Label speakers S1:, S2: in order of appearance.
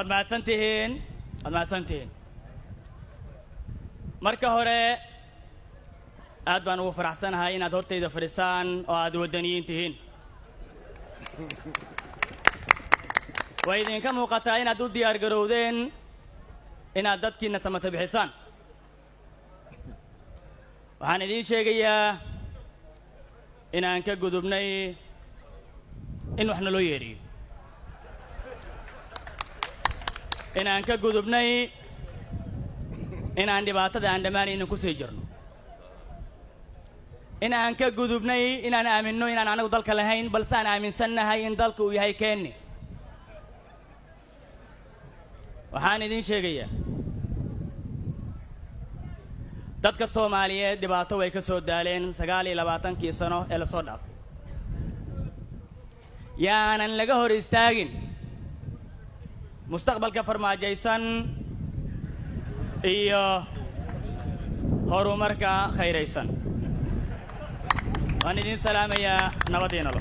S1: ما سنتين marka hore aad baan ugu faraxsanahay inaad hortayda fadhisaan oo aad wadaniyiin tihiin way idinka muuqataa inaad u diyaar garowdeen inaad dadkiina samata bixisaan waxaan idin sheegayaa inaan ka gudubnay in waxna loo yeeriyo inaan ka gudubnay inaan dhibaatada aan dhammaanaynin ku sii jirno inaan ka gudubnay inaan aaminno inaan anagu dalka lahayn balse aan aaminsannahay in dalka uu yahay keenni waxaan idin sheegayaa dadka Soomaaliyeed dhibaato way ka soo daaleen 29 sano ee la soo dhaafay yaanan laga hor istaagin mustaqbalka farmaajaysan iyo horumarka khayraysan waan idin salaamayaa nabadiina